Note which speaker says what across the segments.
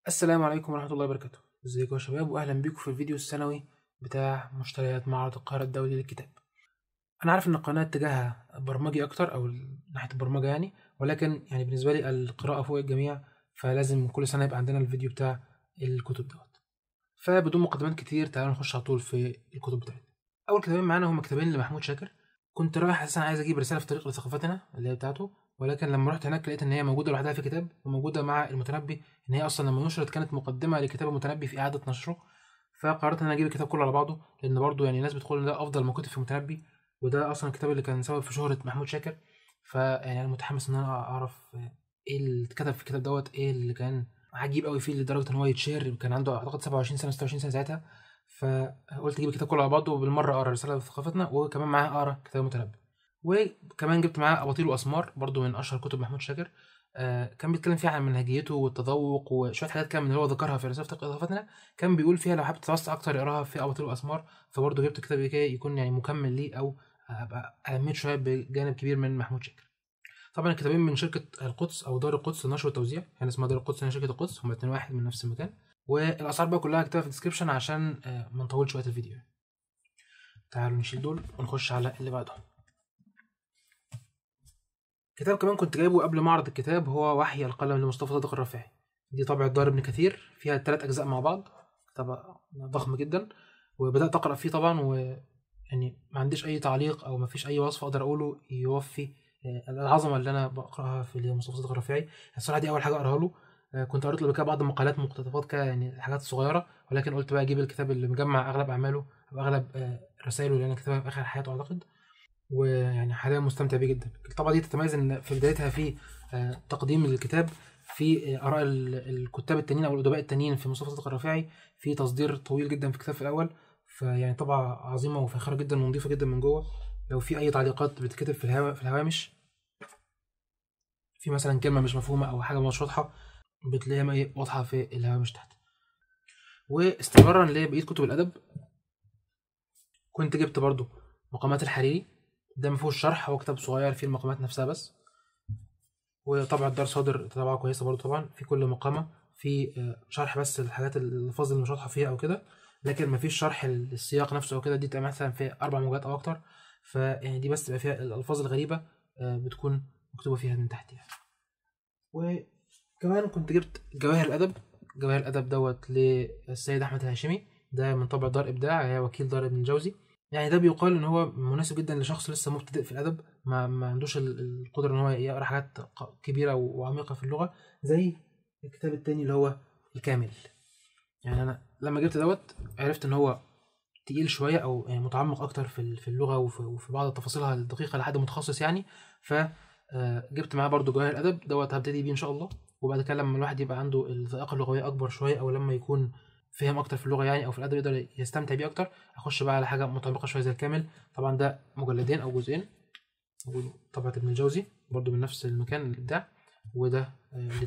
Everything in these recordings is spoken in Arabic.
Speaker 1: السلام عليكم ورحمة الله وبركاته. ازيكم يا شباب واهلا بيكم في الفيديو السنوي بتاع مشتريات معرض القاهرة الدولي للكتاب. انا عارف ان القناة اتجاهها برمجي اكتر او ناحية البرمجة يعني، ولكن يعني بالنسبة لي القراءة فوق الجميع، فلازم كل سنة يبقى عندنا الفيديو بتاع الكتب دوت. فبدون مقدمات كتير تعالوا نخش على طول في الكتب بتاعتنا. اول كتابين معانا هما كتابين لمحمود شاكر. كنت رايح اساسا عايز اجيب رسالة في طريق لثقافتنا اللي هي بتاعته، ولكن لما رحت هناك لقيت ان هي موجودة لوحدها في كتاب وموجودة مع المتنبي، ان هي اصلا لما نشرت كانت مقدمة لكتاب المتنبي في اعادة نشره. فقررت ان انا اجيب الكتاب كله على بعضه، لان برضه يعني الناس بتقول ان ده افضل ما كتب في المتنبي، وده اصلا الكتاب اللي كان سبب في شهرة محمود شاكر. فيعني انا متحمس ان انا اعرف ايه اللي اتكتب في الكتاب دوت، ايه اللي كان عجيب قوي فيه لدرجة ان هو يتشهر. كان عنده اعتقد 27 سنة 26 سنة ساعتها. فقلت اجيب الكتاب كله على بعضه وبالمرة اقرا رسالة لثقافتنا، وكمان معاه اقرا كتاب المتنبي. وكمان جبت معاه اباطيل واسمار برضو من اشهر كتب محمود شاكر. كان بيتكلم فيها عن منهجيته والتذوق وشويه حاجات كده من اللي هو ذكرها في رساله ثقافتنا. كان بيقول فيها لو حابب تتوسع اكتر اقراها في اباطيل واسمار. فبرضه جبت كتاب كده يكون يعني مكمل ليه، او ابقى الميت شويه بجانب كبير من محمود شاكر. طبعا الكتابين من شركه القدس او دار القدس للنشر والتوزيع، يعني اسمها دار القدس هي شركه القدس، هما الاثنين واحد من نفس المكان. والاسعار بقى كلها هكتبها في الديسكربشن عشان ما نطولش وقت الفيديو. تعالوا نشيل دول ونخش على اللي بعده. كتاب كمان كنت جايبه قبل معرض الكتاب هو وحي القلم لمصطفى صادق الرافعي. دي طبعة دار ابن كثير، فيها 3 أجزاء مع بعض. كتاب ضخم جدا، وبدأت أقرأ فيه طبعا، ويعني ما عنديش أي تعليق أو ما فيش أي وصف أقدر أقوله يوفي العظمة اللي أنا بقرأها في مصطفى صادق الرافعي. الصراحة دي أول حاجة أقرأها له. كنت قريت له قبل كده بعض مقالات مقتطفات كده، يعني حاجات صغيرة، ولكن قلت بقى أجيب الكتاب اللي مجمع أغلب أعماله أو أغلب رسائله اللي أنا كتبها في آخر حياته أعتقد. ويعني حاليا مستمتع بيه جدا. الطبعة دي تتميز ان في بدايتها في تقديم الكتاب، في اراء الكتاب التانيين او الادباء التانيين في مصطفى صديق الرافعي، في تصدير طويل جدا في الكتاب في الاول. فيعني طبعة عظيمة وفاخرة جدا ونظيفة جدا من جوه. لو في اي تعليقات بتتكتب في الهوامش، في مثلا كلمة مش مفهومة او حاجة مش واضحة، بتلاقيها ايه واضحة في الهوامش تحت. واستمرارا لبقية كتب الادب، كنت جبت برضو مقامات الحريري. ده مفيهوش شرح، هو كتاب صغير فيه المقامات نفسها بس. وطبعا الدار صادر طبعة كويسة برضو، طبعا في كل مقامة في شرح بس الحاجات الألفاظ اللي مش واضحة فيها أو كده، لكن مفيش شرح السياق نفسه أو كده. دي تبقى مثلا في 4 موجات أو أكتر. فيعني دي بس تبقى فيها الألفاظ الغريبة بتكون مكتوبة فيها من تحت يعني. وكمان كنت جبت جواهر الأدب. جواهر الأدب دوت للسيد أحمد الهاشمي، ده من طبع دار إبداع، هي وكيل دار ابن الجوزي. يعني ده بيقال ان هو مناسب جدا لشخص لسه مبتدئ في الادب، ما عندوش القدره ان هو يقرا حاجات كبيره وعميقه في اللغه زي الكتاب التاني اللي هو الكامل. يعني انا لما جبت دوت عرفت ان هو تقيل شويه، او يعني متعمق اكتر في اللغه وفي بعض تفاصيلها الدقيقه لحد متخصص يعني. ف جبت معاه برضو جواهر الادب دوت، هبتدي بيه ان شاء الله. وبعد كده لما الواحد يبقى عنده الذائقه اللغويه اكبر شويه، او لما يكون فهم اكتر في اللغه يعني او في الادب يقدر يستمتع بيه اكتر، اخش بقى على حاجه متعمقه شويه زي الكامل. طبعا ده مجلدين او جزئين، طبعة ابن الجوزي برضو من نفس المكان الابداع. وده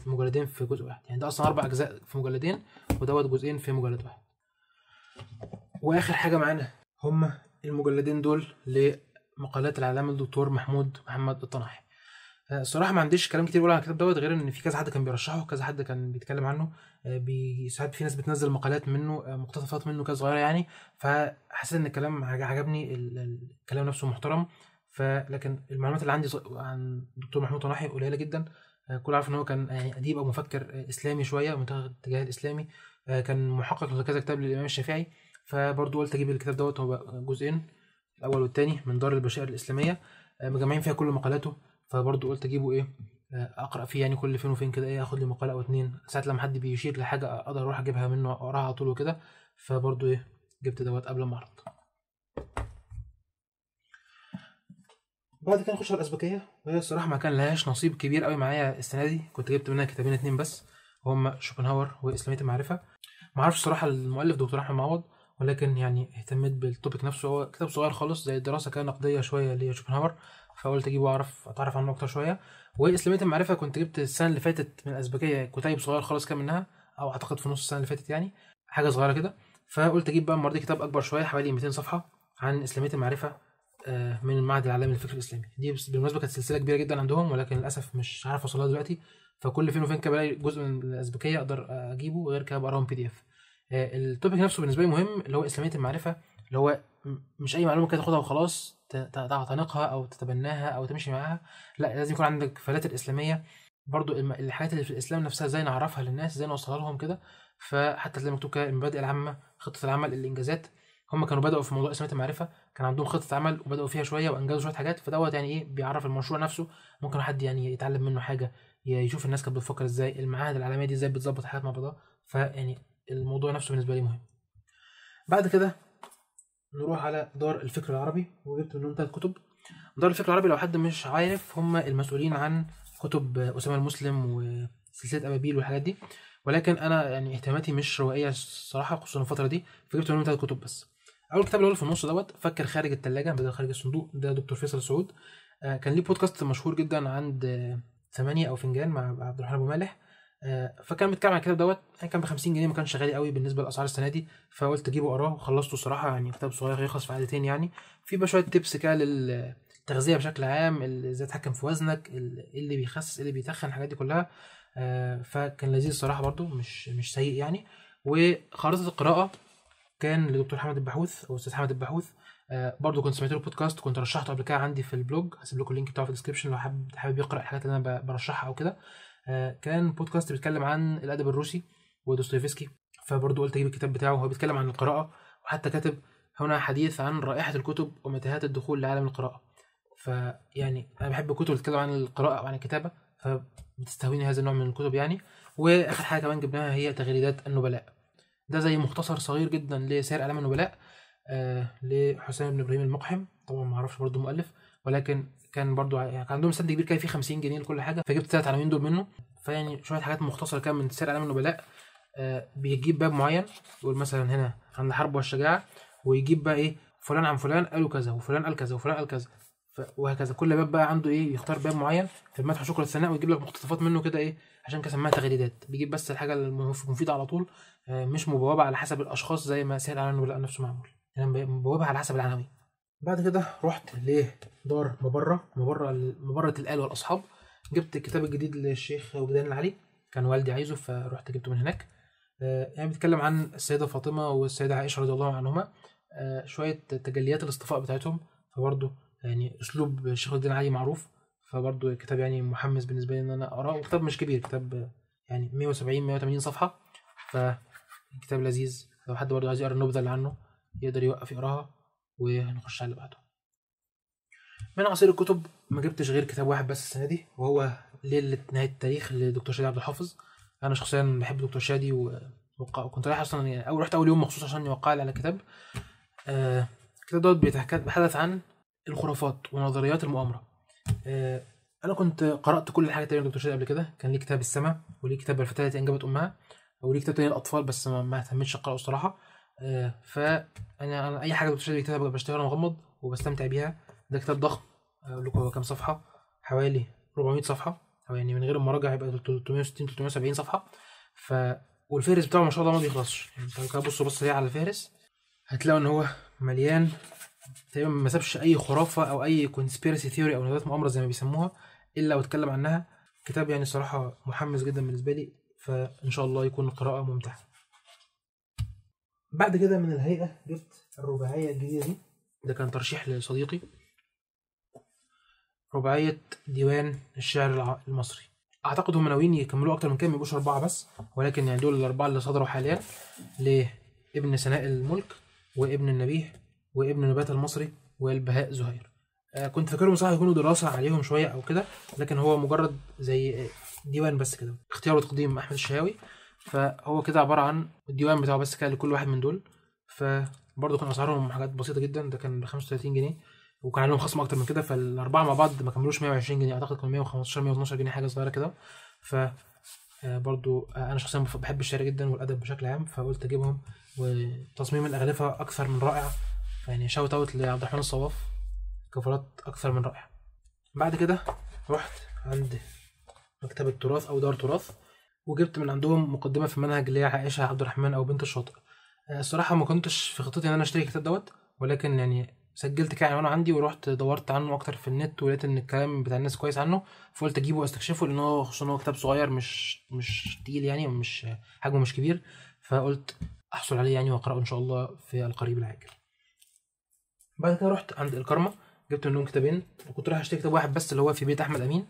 Speaker 1: مجلدين في جزء واحد، يعني ده اصلا 4 اجزاء في مجلدين، ودوت جزئين في مجلد واحد. واخر حاجه معانا هما المجلدين دول لمقالات العلامه الدكتور محمد الطناحي. الصراحه ما عنديش كلام كتير اقول على الكتاب دوت، غير ان في كذا حد كان بيرشحه، كذا حد كان بيتكلم عنه. ساعات في ناس بتنزل مقالات منه، مقتطفات منه كده صغيره يعني. فحسيت ان الكلام عجبني، الكلام نفسه محترم. لكن المعلومات اللي عندي عن دكتور محمود طناحي قليله جدا. كل عارف ان هو كان يعني اديب او مفكر اسلامي شويه متجه الاتجاه الاسلامي. كان محقق لكذا كتاب للامام الشافعي. فبرضه قلت اجيب الكتاب دوت، هو جزئين، الاول والثاني من دار البشائر الاسلاميه، مجمعين فيها كل مقالاته. فبرضه قلت اجيبه ايه، اقرا فيه يعني كل فين وفين كده، ايه اخد لي مقاله او اتنين ساعات لما حد بيشير لحاجه اقدر اروح اجيبها منه اقراها على طول وكده. فبرضه ايه جبت دوت قبل ما اعرض. بعد كده نخش على الازبكيه، وهي الصراحه ما كان لهاش نصيب كبير قوي معايا السنه دي. كنت جبت منها كتابين اتنين بس، وهم شوبنهاور واسلاميه المعرفه. ما اعرفش صراحه المؤلف دكتور احمد معوض، ولكن يعني اهتميت بالتوبيك نفسه. هو كتاب صغير خالص زي الدراسه كده نقديه شويه لشوبنهاور، فقلت اجيبه واعرف اتعرف عنه اكتر شويه. واسلاميه المعرفه كنت جبت السنه اللي فاتت من الازبكيه كتيب صغير خالص كده منها، او اعتقد في نص السنه اللي فاتت يعني، حاجه صغيره كده. فقلت اجيب بقى المره دي كتاب اكبر شويه حوالي 200 صفحه عن اسلاميه المعرفه، من المعهد العالمي للفكر الاسلامي. دي بالمناسبه كانت سلسله كبيره جدا عندهم، ولكن للاسف مش عارف اوصلها دلوقتي. فكل فين وفين كده بلاقي جزء من الازبكيه اقدر اجيبه، غير كده بقراهم PDF. التوبيك نفسه بالنسبه لي مهم، اللي هو اسلاميه المعرفه، اللي هو مش اي معلومه كده تاخدها وخلاص تعتنقها او تتبناها او تمشي معاها، لا لازم يكون عندك فلاتر اسلاميه برضو، الحاجات اللي في الاسلام نفسها ازاي نعرفها للناس، ازاي نوصلها لهم كده. فحتى تلاقي مكتوب كده المبادئ العامه، خطه العمل، الانجازات. هم كانوا بداوا في موضوع اسلاميه المعرفه، كان عندهم خطه عمل وبداوا فيها شويه وانجزوا شويه حاجات، فدوت يعني ايه بيعرف المشروع نفسه، ممكن حد يعني يتعلم منه حاجه، يشوف الناس كانت بتفكر ازاي، المعاهد العالميه دي ازاي بتظبط حاجات مع بعضها. فيعني الموضوع نفسه بالنسبه لي مهم. بعد كده نروح على دار الفكر العربي، وجبت منهم 3 كتب. دار الفكر العربي لو حد مش عارف، هم المسؤولين عن كتب أسامة المسلم وسلسلة أبابيل والحاجات دي، ولكن أنا يعني اهتماماتي مش روائية الصراحة، خصوصا الفترة دي، فجبت منهم 3 كتب بس. أول كتاب اللي هو في النص دوت فكر خارج التلاجة بدل خارج الصندوق، ده دكتور فيصل سعود. كان ليه بودكاست مشهور جدا عند 8 أو فنجان مع عبد الرحمن أبو مالح. فكان بيتكلم عن الكتاب دوت، يعني كان ب 50 جنيه، ما كانش غالي قوي بالنسبه لاسعار السنه دي، فقلت اجيبه اقراه وخلصته الصراحه. يعني كتاب صغير يخلص في قعدتين، يعني في بقى شويه تيبس كده للتغذيه بشكل عام، ازاي تتحكم في وزنك، ايه اللي بيخسس، ايه اللي بيتخن، الحاجات دي كلها. فكان لذيذ الصراحه برضو، مش سيء يعني. وخارطه القراءه كان لدكتور حمد البحوث او استاذ حمد البحوث. برضو كنت سمعت له بودكاست، كنت رشحته قبل كده عندي في البلوج، هسيب لكم اللينك بتاعه في الديسكربشن لو حابب يقرا الحاجات اللي انا برشحها او كده. كان بودكاست بيتكلم عن الادب الروسي ودوستويفسكي، فبرضه قلت اجيب الكتاب بتاعه، هو بيتكلم عن القراءه، وحتى كاتب هنا حديث عن رائحه الكتب ومتاهات الدخول لعالم القراءه. فيعني انا بحب الكتب اللي بتتكلم عن القراءه وعن الكتابه، فبتستهويني هذا النوع من الكتب يعني. واخر حاجه كمان جبناها هي تغريدات النبلاء، ده زي مختصر صغير جدا لسير اعلام النبلاء، لحسام بن ابراهيم المقحم. طبعا ما اعرفش برضه المؤلف، ولكن كان برضه يعني كان عندهم سند كبير كده فيه 50 جنيه لكل حاجه، فجبت 3 عناوين دول منه. فيعني شويه حاجات مختصره كده من سير اعلام النبلاء. بيجيب باب معين، يقول مثلا هنا عن الحرب والشجاعه، ويجيب بقى ايه فلان عن فلان قالوا كذا، وفلان قال كذا، وفلان قال كذا، وهكذا. كل باب بقى عنده ايه، يختار باب معين في المدح وشكر الثناء، ويجيب لك مقتطفات منه كده ايه، عشان كده سماها تغريدات. بيجيب بس الحاجه المفيده على طول، مش مبوبه على حسب الاشخاص زي ما سير اعلام النبلاء نفسه معمول، يعني مبوبه على حسب العناوين. بعد كده رحت لدار مبرة الآل والأصحاب، جبت الكتاب الجديد للشيخ وجدان العلي، كان والدي عايزه فرحت جبته من هناك. يعني بيتكلم عن السيدة فاطمة والسيدة عائشة رضي الله عنهما، شوية تجليات الاصطفاء بتاعتهم. فبرضه يعني أسلوب الشيخ وجدان العلي معروف، فبرضه الكتاب يعني محمس بالنسبة لي إن أنا أقراه، وكتاب مش كبير، كتاب يعني 180 صفحة، فكتاب لذيذ لو حد برضه عايز يقرا النبذة اللي عنه يقدر يوقف يقراها. وهنخش على اللي بعده. من عصير الكتب ما جبتش غير كتاب واحد بس السنه دي، وهو ليله نهايه التاريخ لدكتور شادي عبد الحافظ. انا شخصيا بحب دكتور شادي وكنت رايح اصلا يعني رحت اول يوم مخصوص عشان يوقع لي على كتاب. الكتاب دوت بيتحدث عن الخرافات ونظريات المؤامره. انا كنت قرات كل الحاجات تقريبا دكتور شادي قبل كده، كان ليه كتاب السماء، وليه كتاب الفتاه التي انجبت امها، وليه كتاب تاني الاطفال بس ما اهتمتش اقراه الصراحه. فانا اي حاجه دكتور شادي بيكتبها بشتغل مغمض وبستمتع بيها. ده كتاب ضخم، اقول لكم هو كام صفحه، حوالي 400 صفحه، او يعني من غير المراجع هيبقى 360 370 صفحه. والفهرس بتاعه ما شاء الله ما بيخلصش، يعني انتوا كده بص ليه على الفهرس هتلاقوا ان هو مليان، تقريبا ما سابش اي خرافه او اي كونسبيرسي ثيوري او نظريات مؤامره زي ما بيسموها الا واتكلم عنها. كتاب يعني صراحه محمس جدا بالنسبه لي، فان شاء الله يكون قراءه ممتعه. بعد كده من الهيئه جبت الرباعيه الجديده دي، ده كان ترشيح لصديقي، رباعية ديوان الشعر المصري. أعتقد هم ناويين يكملوا أكتر من كده، ميبقوش 4 بس، ولكن يعني دول ال4 اللي صدروا حاليا، لابن سناء الملك وابن النبيه وابن نبات المصري والبهاء زهير. كنت فاكرهم صح يكونوا دراسة عليهم شوية أو كده، لكن هو مجرد زي ديوان بس كده، اختيار وتقديم أحمد الشهاوي. فهو كده عبارة عن الديوان بتاعه بس كده لكل واحد من دول. فبرضه كان أسعارهم حاجات بسيطة جدا، ده كان ب 35 جنيه، وكان عليهم خصم اكتر من كده، فالاربعه مع بعض ما كملوش 120 جنيه، اعتقد كانوا 115 112 جنيه، حاجه صغيره كده. ف برضو انا شخصيا بحب الشعر جدا والادب بشكل عام، فقلت اجيبهم، وتصميم الاغلفه اكثر من رائع، يعني شاوت اوت لعبد الرحمن الصواف، كفرات اكثر من رائعه. بعد كده رحت عند مكتبه تراث او دار تراث، وجبت من عندهم مقدمه في المنهج اللي هي عائشه عبد الرحمن او بنت الشاطئ. الصراحه ما كنتش في خطتي ان انا اشتري الكتاب دوت، ولكن يعني سجلت كده عنوانه عندي ورحت دورت عنه اكتر في النت، ولقيت ان الكلام بتاع الناس كويس عنه، فقلت اجيبه واستكشفه، لان هو خصوصا هو كتاب صغير مش تقيل يعني، ومش حجمه مش كبير، فقلت احصل عليه يعني واقراه ان شاء الله في القريب العاجل. بعد كده رحت عند الكرمة، جبت منهم كتابين، وكنت رايح اشتري كتاب واحد بس اللي هو في بيت احمد امين،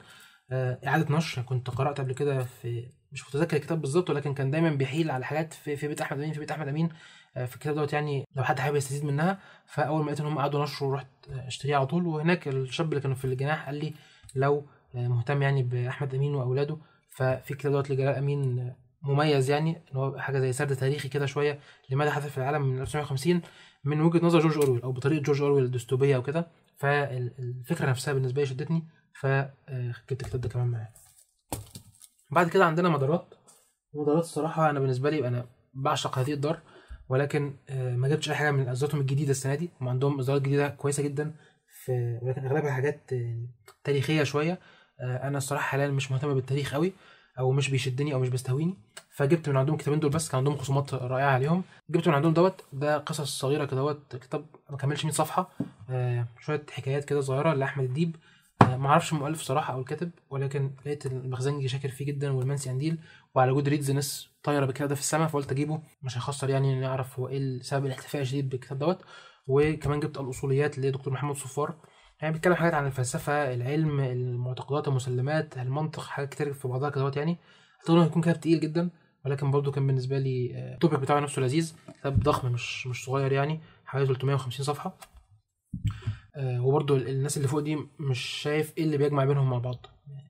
Speaker 1: اعاده نشر. كنت قرات قبل كده في، مش متذكر الكتاب بالظبط، ولكن كان دايما بيحيل على حاجات في بيت احمد امين، في بيت احمد امين في الكتاب دوت يعني، لو حد حابب يستفيد منها. فاول ما لقيت ان هم قعدوا نشروا رحت اشتريه على طول. وهناك الشاب اللي كانوا في الجناح قال لي لو مهتم يعني باحمد امين واولاده، ففي الكتاب دوت لجلال امين مميز يعني، ان هو حاجه زي سرد تاريخي كده شويه لماذا حدث في العالم من 1950 من وجهه نظر جورج اورويل، او بطريقه جورج اورويل الديستوبيه وكده. فالفكره نفسها بالنسبه لي شدتني، فجبت الكتاب ده كمان معايا. بعد كده عندنا مدارات. الصراحه انا بالنسبه لي انا بعشق هذه الدار، ولكن ما جبتش اي حاجه من اصداراتهم الجديده السنه دي. هم عندهم اصدارات جديده كويسه جدا، ولكن اغلبها حاجات تاريخيه شويه. انا الصراحه حاليا مش مهتم بالتاريخ قوي، او مش بيشدني او مش بيستهويني، فجبت من عندهم الكتابين دول بس. كان عندهم خصومات رائعه عليهم. جبت من عندهم ده قصص صغيره كده، كتاب ما كملش 100 صفحه، شويه حكايات كده صغيره لاحمد الديب. ما اعرفش المؤلف صراحه او الكاتب، ولكن لقيت المخزنجي شاكر فيه جدا والمنسي قنديل، وعلى جود ريدز ناس طايره بالكتاب ده في السماء، فقلت اجيبه مش هيخسر يعني نعرف هو ايه سبب الاحتفاء الشديد بالكتاب دوت. وكمان جبت الاصوليات لدكتور محمد صفار، يعني بيتكلم حاجات عن الفلسفه، العلم، المعتقدات، المسلمات، المنطق، حاجات كتير في بعضها كده يعني. اعتقد انه هيكون كتاب تقيل جدا، ولكن برضه كان بالنسبه لي التوبيك بتاعه نفسه لذيذ. كتاب ضخم مش صغير يعني، حوالي 350 صفحه. وبرضه الناس اللي فوق دي مش شايف ايه اللي بيجمع بينهم مع بعض،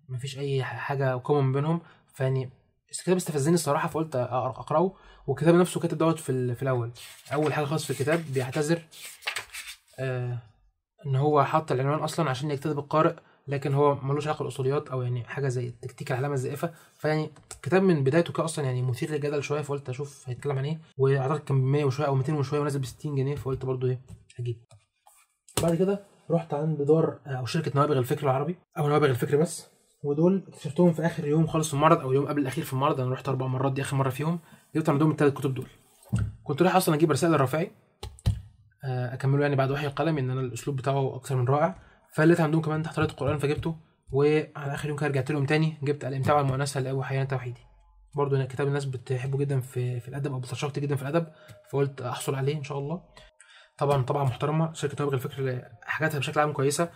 Speaker 1: مفيش اي حاجه كومن بينهم. فيعني الكتاب استفزني الصراحه، فقلت اقراه. والكتاب نفسه كاتب دوت في الاول، اول حاجه خالص في الكتاب بيعتذر ان هو حط العنوان اصلا عشان يجتذب القارئ، لكن هو ملوش علاقه بالاصوليات او يعني حاجه زي تكتيك العلامه الزائفه. فيعني كتاب من بدايته كده اصلا يعني مثير للجدل شويه، فقلت اشوف هيتكلم عن ايه. واعتقد كان ب 100 وشويه او 200 وشويه ونازل ب 60 جنيه، فقلت برضه ايه هجيب. بعد كده رحت عند دار او شركه نوابغ الفكر العربي، او نوابغ الفكر بس. ودول اكتشفتهم في اخر يوم خالص في المعرض، او اليوم قبل الاخير في المعرض. انا رحت 4 مرات، دي اخر مره فيهم. جبت عندهم ال3 كتب دول. كنت رايح اصلا اجيب رسائل الرافعي اكمله يعني بعد وحي القلم، ان انا الاسلوب بتاعه اكثر من رائع. فلقيت عندهم كمان تحت قراءه القران فجبته. وعلى اخر يوم كده رجعت لهم تاني، جبت الامتاع والمؤنسه لابو حيان توحيدي. برضه كتاب الناس بتحبه جدا في الادب، او بتشرحه جدا في الادب، فقلت احصل عليه ان شاء الله. طبعا محترمه شركه نوابغ الفكر، حاجاتها بشكل عام كويسه.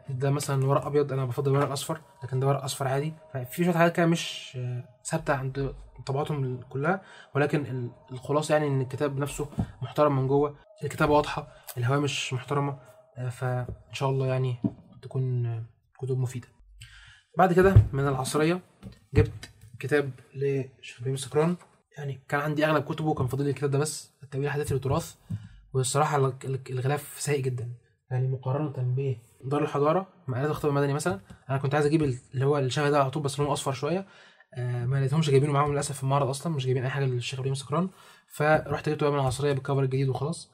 Speaker 1: ده مثلا ورق ابيض، انا بفضل الورق الاصفر، لكن ده ورق اصفر عادي. ففي شويه حاجات كده مش ثابته عند طبعاتهم كلها، ولكن الخلاصه يعني ان الكتاب نفسه محترم من جوه، الكتابه واضحه، الهوامش محترمه. فان شاء الله يعني تكون كتب مفيده. بعد كده من العصريه جبت كتاب لشيخ ابراهيم السكران. يعني كان عندي اغلب كتبه، كان فاضل لي الكتاب ده بس، التأويل الحديثي للتراث. والصراحه الغلاف سيء جدا يعني، مقارنه بدار الحضاره مقالات الخطاب المدني مثلا. انا كنت عايز اجيب اللي هو الشبه ده على طول، بس لونه اصفر شويه. ما لقيتهمش جايبينه معاهم للاسف في المعرض، اصلا مش جايبين اي حاجه للشيخ ابراهيم السكران. فرحت جبته من العصريه بالكفر الجديد وخلاص.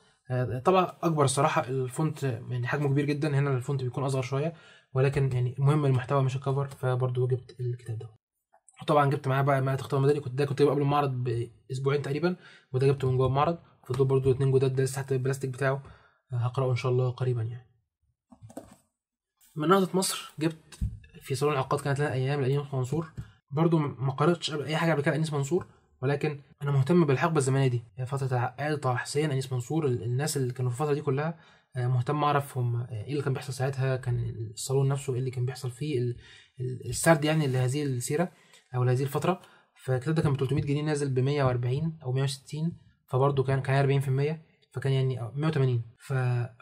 Speaker 1: طبعا اكبر الصراحه، الفونت يعني حجمه كبير جدا، هنا الفونت بيكون اصغر شويه، ولكن يعني المهم المحتوى مش الكفر. فبرضه جبت الكتاب ده. وطبعا جبت معاه بقى مقالات الخطاب المدني، كنت جايبه قبل المعرض باسبوعين تقريبا، وده جبته من جوه المعرض. فدول برضه 2 جداد، ده لسه تحت البلاستيك بتاعه، هقراه ان شاء الله قريبا يعني. من نهضة مصر جبت في صالون العقاد كانت لنا ايام لأنيس منصور. برضو ما قرأتش اي حاجه قبل كده أنيس منصور، ولكن انا مهتم بالحقبه الزمنيه دي، فتره العقاد، طه حسين، أنيس منصور، الناس اللي كانوا في الفتره دي كلها. مهتم اعرف هم ايه اللي كان بيحصل ساعتها، كان الصالون نفسه ايه اللي كان بيحصل فيه، السرد يعني لهذه السيره او لهذه الفتره. فالكتاب ده كان ب 300 جنيه، نازل ب 140 او 160، فبرضه كان 40%، فكان يعني 180.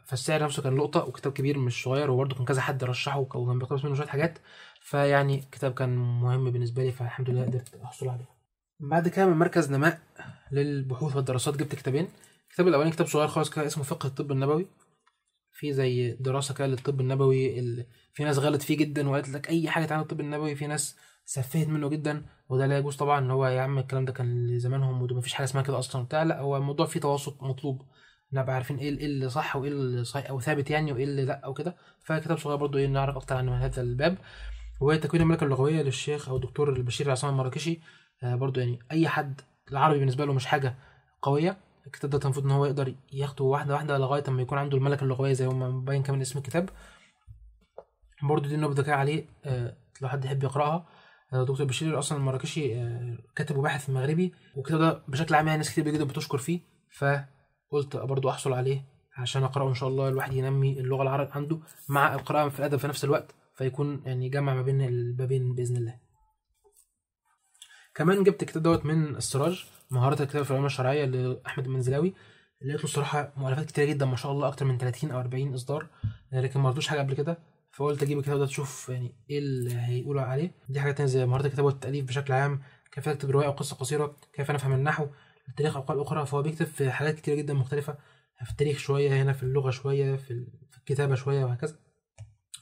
Speaker 1: فالسعر نفسه كان لقطه، وكتاب كبير مش صغير، وبرده كان كذا حد رشحه وكان بيقتبس منه شويه حاجات. فيعني كتاب كان مهم بالنسبه لي، فالحمد لله قدرت احصل عليه. بعد كده من مركز نماء للبحوث والدراسات جبت كتابين. الكتاب الاولاني كتاب صغير خالص كده اسمه فقه الطب النبوي، في زي دراسه كده للطب النبوي. في ناس غلط فيه جدا وقالت لك اي حاجه عن الطب النبوي، في ناس سفهت منه جدا، وده لا يجوز طبعا. ان هو يا عم الكلام ده كان لزمانهم، وده مفيش حاجه اسمها كده اصلا بتاع. لا، هو الموضوع فيه تواصل مطلوب، نبقى عارفين ايه اللي صح وايه اللي صحيح او ثابت يعني، وايه اللي لا او كده. فكتاب صغير برضو ايه نعرف اكتر عن هذا الباب. وهي تكوين الملكه اللغويه للشيخ او الدكتور البشير عصام المراكشي. برضو يعني اي حد العربي بالنسبه له مش حاجه قويه، الكتاب ده المفروض ان هو يقدر ياخده واحده واحده لغايه اما يكون عنده الملكه اللغويه زي ما مبين كمان اسم الكتاب. برضه دي نبذه كده عليه لو حد يحب يقراها. دكتور بشير اصلا المراكشي كاتب وباحث مغربي، والكتاب ده بشكل عام يعني ناس كتير جدا بتشكر فيه، فقلت برضه احصل عليه عشان اقراه ان شاء الله. الواحد ينمي اللغه العربيه عنده مع القراءه في الادب في نفس الوقت، فيكون يعني جمع ما بين البابين باذن الله. كمان جبت الكتاب دوت من السراج، مهارات الكتاب في العلوم الشرعيه لاحمد المنزلاوي. لقيت له الصراحه مؤلفات كتير جدا ما شاء الله، اكتر من 30 او 40 اصدار، لكن ما قريتوش حاجه قبل كده، فقلت اجيب الكتاب ده تشوف يعني ايه اللي هيقولوا عليه. دي حاجات تانية زي مهارات الكتابه والتاليف بشكل عام، كيف اكتب روايه او قصه قصيره، كيف نفهم النحو، التاريخ، اقوال اخرى. فهو بيكتب في حاجات كتير جدا مختلفه، في التاريخ شويه، هنا في اللغه شويه، في الكتابه شويه، وهكذا.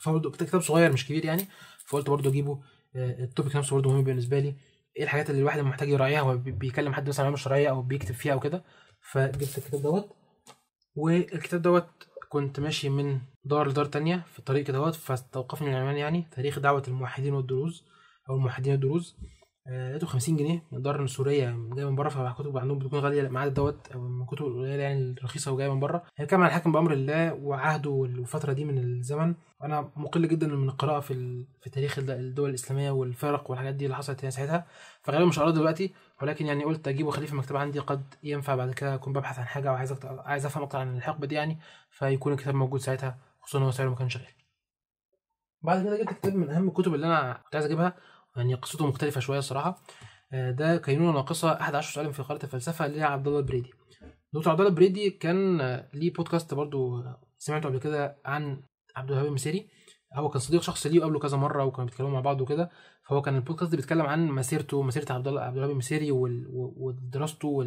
Speaker 1: فبرضه كتاب صغير مش كبير يعني، فقلت برضه اجيبه. التوبيك نفسه برضه مهم بالنسبه لي، ايه الحاجات اللي الواحد محتاج يراعيها وهو بيكلم حد مثلا عن الشرعيه او بيكتب فيها او كده. فجبت الكتاب دوت. والكتاب دوت كنت ماشي من دار لدار تانية في الطريق كده دوت، فاستوقفني العنوان يعني تاريخ دعوة الموحدين والدروز أو الموحدين والدروز. لقيته 50 جنيه من دار سورية جاية من بره، فالكتب عندهم بتكون غالية مع دوت، أو من الكتب القليلة يعني الرخيصة وجاية من بره. هي كان الحاكم بأمر الله وعهده والفترة دي من الزمن، وأنا مقل جدا من القراءة في تاريخ الدول الإسلامية والفرق والحاجات دي اللي حصلت يعني ساعتها، فغالبا مش هقراه دلوقتي، ولكن يعني قلت أجيبه وأخليه في المكتبة عندي، قد ينفع بعد كده أكون ببحث عن حاجة وعايز أفهم أكتر عن الحقبة دي يعني، فيكون الكتاب موجود ساعتها، خصوصا إن هو سعره ما كانش غالي. بعد كده جبت كتاب من أهم الكتب اللي أنا كنت عايز أجيبها، يعني قصته مختلفة شوية الصراحة. ده كينونة ناقصة 11 سؤال في قارة الفلسفة لعبد الله البريدي. دكتور عبد الله البريدي كان ليه بودكاست برضو سمعته قبل كده عن عبد الوهاب المسيري، هو كان صديق شخص ليه وقابله كذا مرة وكانوا بيتكلموا مع بعض وكده. فهو كان البودكاست ده بيتكلم عن مسيرة عبد الوهاب المسيري ودراسته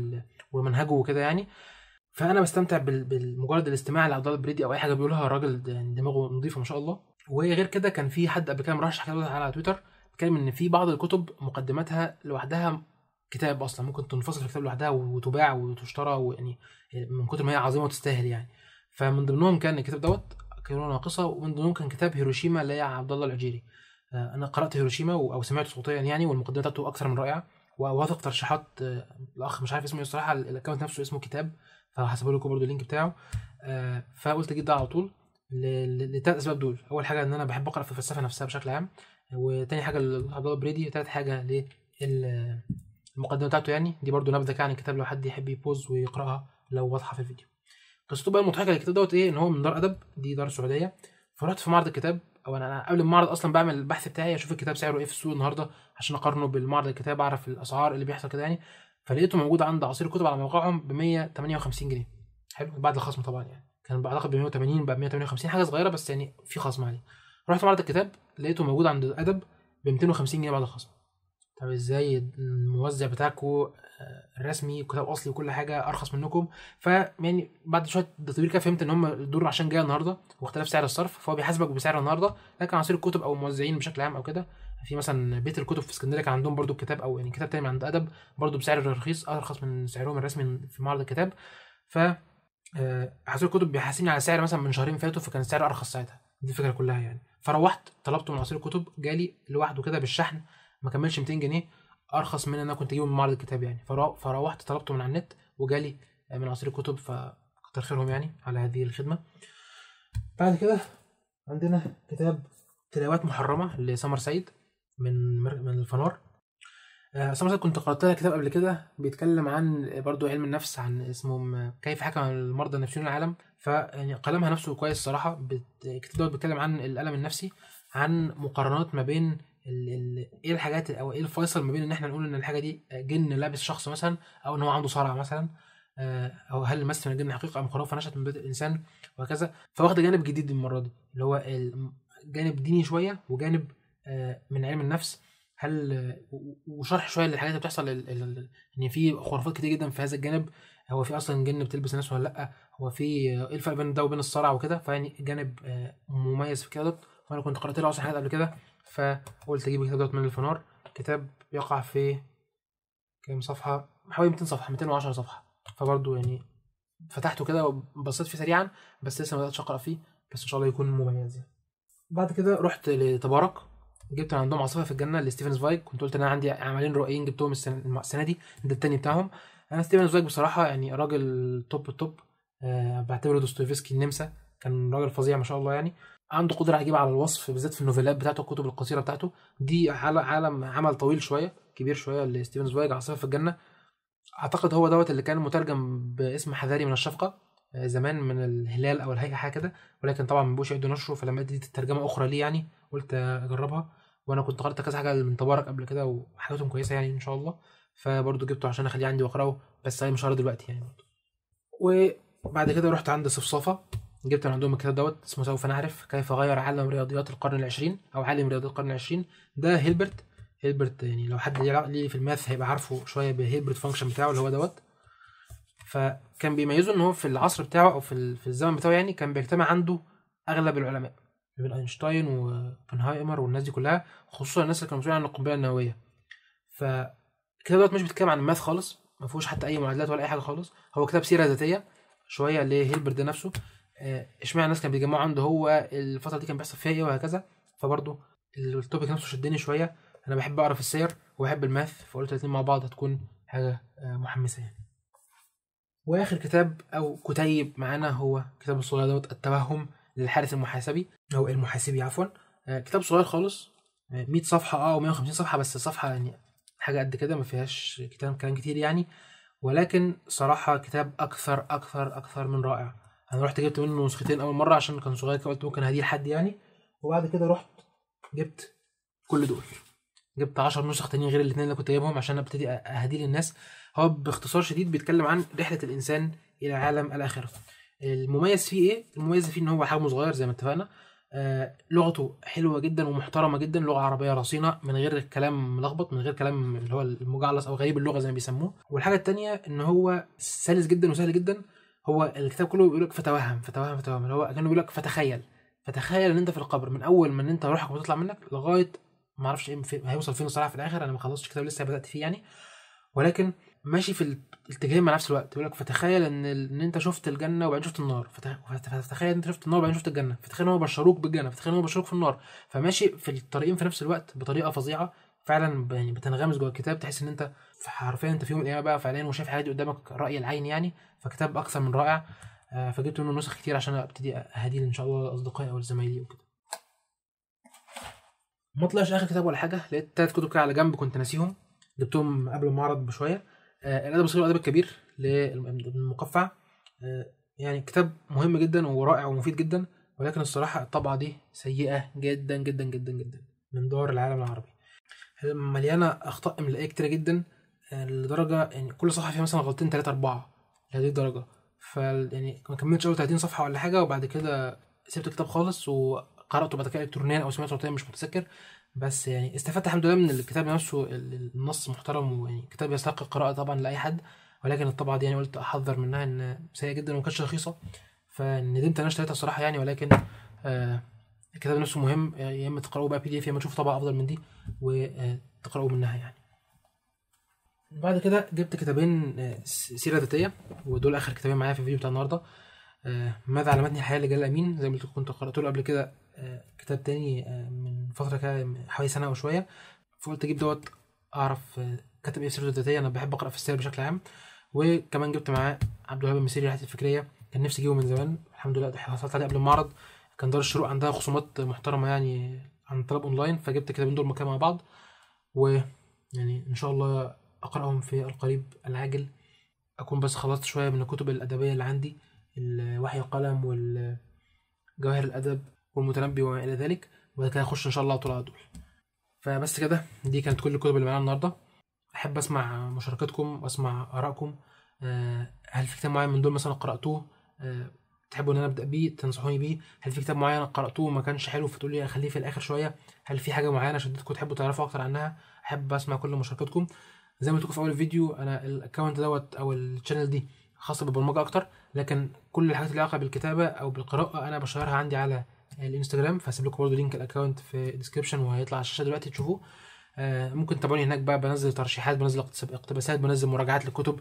Speaker 1: ومنهجه وكده يعني. فانا بستمتع بالمجرد الاستماع لعبد الله البريدي او اي حاجه بيقولها، الراجل يعني دماغه نظيفه ما شاء الله. وغير كده كان في حد قبل كده مرشح كده على تويتر بيتكلم ان في بعض الكتب مقدماتها لوحدها كتاب اصلا، ممكن تنفصل في كتاب لوحدها وتباع وتشترى، ويعني من كتر ما هي عظيمه وتستاهل يعني. فمن ضمنهم كان الكتاب دوت كينونة ناقصه، ومن ضمنهم كان كتاب هيروشيما اللي هي عبد الله العجيري. انا قرات هيروشيما او سمعته صوتيا يعني، والمقدمه بتاعته اكثر من رائعه، وواثق ترشيحات الاخ مش عارف اسمه ايه الصراحه، الاكونت نفسه اسمه كتاب، فهسيب لكم برده اللينك بتاعه. فقلت اجيب ده على طول لثلاث اسباب دول. اول حاجه ان انا بحب اقرا في الفلسفه نفسها بشكل عام، وتاني حاجه عبد الله بريدي، وتالت حاجه المقدمه بتاعته يعني. دي برده نبذه عن الكتاب لو حد يحب يبوز ويقراها لو واضحه في الفيديو. قصته بقى المضحكه للكتاب دوت ايه، ان هو من دار ادب، دي دار السعوديه. فرحت في معرض الكتاب، او انا قبل المعرض اصلا بعمل البحث بتاعي اشوف الكتاب سعره ايه في السوق النهارده عشان اقارنه بالمعرض الكتاب، اعرف الاسعار اللي بيحصل كده يعني. فلقيته موجود عند عصير الكتب على موقعهم ب 158 جنيه. حلو، بعد الخصم طبعا يعني، كان اعتقد ب 180 بقى 158، حاجه صغيره بس يعني في خصم عليه. رحت معرض الكتاب لقيته موجود عند الادب ب 250 جنيه بعد الخصم. طب ازاي الموزع بتاعكم الرسمي كتاب اصلي وكل حاجه ارخص منكم؟ فيعني بعد شويه تطوير كده فهمت ان هم الدور عشان جايه النهارده واختلاف سعر الصرف، فهو بيحاسبك بسعر النهارده. لكن عصير الكتب او الموزعين بشكل عام او كده، في مثلا بيت الكتب في اسكندريه كان عندهم برضو الكتاب، او يعني كتاب تاني عند ادب برضو بسعر رخيص ارخص من سعرهم الرسمي في معرض الكتاب. ف عصير الكتب بيحاسبني على سعر مثلا من شهرين فاتوا، فكان السعر ارخص ساعتها. دي الفكره كلها يعني. فروحت طلبته من عصير الكتب، جالي لوحده كده بالشحن ما كملش 200 جنيه، ارخص من ان انا كنت اجيبه من معرض الكتاب يعني. فروحت طلبته من على النت وجالي من عصير الكتب، فكتر خيرهم يعني على هذه الخدمه. بعد كده عندنا كتاب تلاوات محرمه لسمر سعيد من الفنار. سمر سعيد كنت قرأت لها كتاب قبل كده بيتكلم عن برضو علم النفس، عن اسمه كيف حكم المرضى النفسيون العالم. فيعني قلمها نفسه كويس صراحه. الكتاب دوت بيتكلم عن الالم النفسي، عن مقارنات ما بين ايه الحاجات او ايه الفيصل ما بين ان احنا نقول ان الحاجه دي جن لابس شخص مثلا، او ان هو عنده صرع مثلا، او هل المس من الجن حقيقه ام خرافه نشأت من بدء الانسان وهكذا. فواخد جانب جديد المره دي اللي هو جانب ديني شويه، وجانب من علم النفس. هل وشرح شويه للحاجات اللي بتحصل ان في خرافات كتير جدا في هذا الجانب. هو في اصلا جن بتلبس الناس ولا لا؟ هو في ايه الفرق بين ده وبين الصرع وكده؟ فيعني جانب مميز في كده. وانا كنت قرأت له اصلا حاجات قبل كده، فقلت اجيب الكتاب دوت من الفنار. كتاب يقع في كام صفحه، حوالي 200 صفحه، 210 صفحه. فبرضه يعني فتحته كده وبصيت فيه سريعا، بس لسه ما بداتش اقرا فيه، بس ان شاء الله يكون مميز يعني. بعد كده رحت لتبارك، جبت من عندهم عاصفه في الجنه لستيفن زوايج. كنت قلت ان انا عندي عملين رائعين جبتهم السنه دي، ده التاني بتاعهم. انا ستيفن زويج بصراحه يعني راجل توب التوب. بعتبره دوستويفسكي النمسا. كان راجل فظيع ما شاء الله يعني. عنده قدره عجيبه على الوصف بالذات في النوفيلات بتاعته، الكتب القصيره بتاعته دي. عالم عمل طويل شويه، كبير شويه لستيفن زويج، عاصفه في الجنه. اعتقد هو دوت اللي كان مترجم باسم حذاري من الشفقه زمان من الهلال او الهيئه حاجه كده، ولكن طبعا ما بقوش يعيدوا نشره. فلما دي ترجمه اخرى ليه يعني قلت اجربها. وانا كنت قرأت كذا حاجه من تبارك قبل كده وحاجاتهم كويسه يعني ان شاء الله. فبرضه جبته عشان اخليه عندي واقراه، بس انا مش هقراه دلوقتي يعني برضه. وبعد كده رحت عند صفصافه، جبت من عندهم الكتاب دوت اسمه سوف نعرف كيف غير عالم رياضيات القرن العشرين او عالم رياضيات القرن العشرين. ده هيلبرت يعني لو حد ليه في الماث هيبقى عارفه شويه بهيلبرت فانكشن بتاعه اللي هو دوت. فكان بيميزه ان هو في العصر بتاعه او في الزمن بتاعه يعني كان بيجتمع عنده اغلب العلماء من اينشتاين وبنهايمر والناس دي كلها، خصوصا الناس اللي كانوا مسؤولين عن القنبله النوويه. فالكتاب دوت مش بيتكلم عن الماث خالص، ما فيهوش حتى اي معادلات ولا اي حاجه خالص. هو كتاب سيره ذاتيه شويه لهيلبرت ده نفسه. اشمعنى الناس كانوا بيجمعوا عنده هو الفتره دي كان بيحصل فيها ايه وهكذا. فبرضه التوبيك نفسه شدني شويه. انا بحب اقرا في السير وبحب الماث، فقلت الاثنين مع بعض هتكون حاجه محمسه يعني. واخر كتاب او كتيب معانا هو كتاب الصغير دوت التوهم للحارس المحاسبي او المحاسبي عفوا. كتاب صغير خالص، 100 صفحه او 150 صفحه، بس صفحه يعني حاجه قد كده، ما فيهاش كلام كتير يعني. ولكن صراحه كتاب اكثر من رائع. انا رحت جبت منه نسختين اول مره عشان كان صغير كده، قلت ممكن هديه لحد يعني. وبعد كده رحت جبت كل دول، جبت 10 نسخ تانيين غير الاثنين اللي كنت جايبهم عشان ابتدي اهدي للناس. هو باختصار شديد بيتكلم عن رحله الانسان الى عالم الاخره. المميز فيه ايه؟ المميز فيه ان هو حجمه صغير زي ما اتفقنا. لغته حلوه جدا ومحترمه جدا، لغه عربيه رصينه من غير كلام ملخبط، من غير كلام اللي هو المجعلص او غريب اللغه زي ما بيسموه. والحاجه الثانيه ان هو سلس جدا وسهل جدا. هو الكتاب كله بيقول لك فتوهم اللي هو كانه بيقول لك فتخيل ان انت في القبر من اول ما ان انت روحك بتطلع منك لغايه ما اعرفش ايه هيوصل فين الصراحه في الاخر. انا ما خلصتش الكتاب لسه، بدات فيه يعني. ولكن ماشي في الاتجاهين مع نفس الوقت. بيقول لك فتخيل ان انت شفت الجنه وبعدين شفت النار، فتخيل ان انت شفت النار وبعدين شفت الجنه، فتخيل ان هو بشروك بالجنه، فتخيل ان هو بشروك في النار. فماشي في الطريقين في نفس الوقت بطريقه فظيعه فعلا يعني. بتنغمس جوه الكتاب، تحس ان انت حرفيا انت في يوم القيامه بقى فعليا وشايف حاجات قدامك راي العين يعني. فكتاب اكثر من رائع. فجبت منه نسخ كتير عشان ابتدي اهديه ان شاء الله لاصدقائي او لزمايلي وكده. ما طلعش اخر كتاب ولا حاجه، لقيت 3 كتب كده على جنب كنت ناسيهم، جبتهم قبل المعرض بشويه. الادب الصغير والادب الكبير للمقفع. يعني كتاب مهم جدا ورائع ومفيد جدا، ولكن الصراحه الطبعه دي سيئه جدا جدا جدا جدا من دار العالم العربي. مليانه اخطاء املائيه كتيره جدا، لدرجه يعني كل صفحه فيها مثلا غلطتين 3 4 لهذه الدرجه. يعني ما كملتش اول 30 صفحه ولا حاجه، وبعد كده سبت الكتاب خالص وقراته بعد كده الكترونيا او سمعته صوتيا مش متذكر. بس يعني استفدت الحمد لله من الكتاب نفسه. النص محترم ويعني كتاب يستحق القراءه طبعا لاي حد. ولكن الطبعه دي يعني قلت احذر منها ان سيئه جدا وما كانتش رخيصه، فندمت انا اشتريتها الصراحه يعني. ولكن الكتاب نفسه مهم، يا اما تقرأوه بقى PDF يا اما تشوفوا طبعه افضل من دي وتقرأوا منها يعني. بعد كده جبت كتابين سيره ذاتيه، ودول اخر كتابين معايا في الفيديو بتاع النهارده. ماذا علمتني الحياه لجلال امين، زي ما كنت قرأت له قبل كده كتاب تاني من فتره كده حوالي سنه او شويه. فقلت اجيب دوت اعرف كاتب ايه سيرته الذاتيه. انا بحب اقرا في السير بشكل عام. وكمان جبت معاه عبد الوهاب المسيري رحلة الفكريه، كان نفسي اجيبه من زمان، الحمد لله حصلت عليه قبل المعرض. كان دار الشروق عندها خصومات محترمه يعني عن طلب اونلاين، فجبت الكتابين دول مع بعض. ويعني ان شاء الله اقراهم في القريب العاجل. اكون بس خلصت شويه من الكتب الادبيه اللي عندي، الوحي القلم والجواهر الادب والمتنبي وما الى ذلك، وبعد كده اخش ان شاء الله على دول. فبس كده، دي كانت كل الكتب اللي معانا النهارده. احب اسمع مشاركاتكم واسمع ارائكم. هل في كتاب معين من دول مثلا قراتوه تحبوا ان انا ابدا بيه تنصحوني بيه؟ هل في كتاب معين قراتوه ما كانش حلو فتقولوا لي اخليه في الاخر شويه؟ هل في حاجه معينه شدتكم تحبوا تعرفوا اكتر عنها؟ احب اسمع كل مشاركاتكم. زي ما قلت لكم في اول الفيديو، انا الاكونت دوت او الشانل دي خاصه بالبرمجه اكتر، لكن كل الحاجات اللي علاقه بالكتابه او بالقراءه انا بشيرها عندي على الانستجرام. فهسيب لكم برضه لينك الاكونت في الديسكربشن وهيطلع على الشاشه دلوقتي تشوفوه. ممكن تتابعوني هناك بقى، بنزل ترشيحات، بنزل اقتباسات، بنزل مراجعات للكتب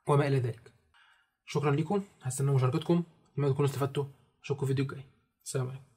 Speaker 1: وما الى ذلك. شكرا لكم، هستنى مشاركتكم، اتمنى تكونوا استفدتوا. اشوفكم في الفيديو الجاي. السلام عليكم.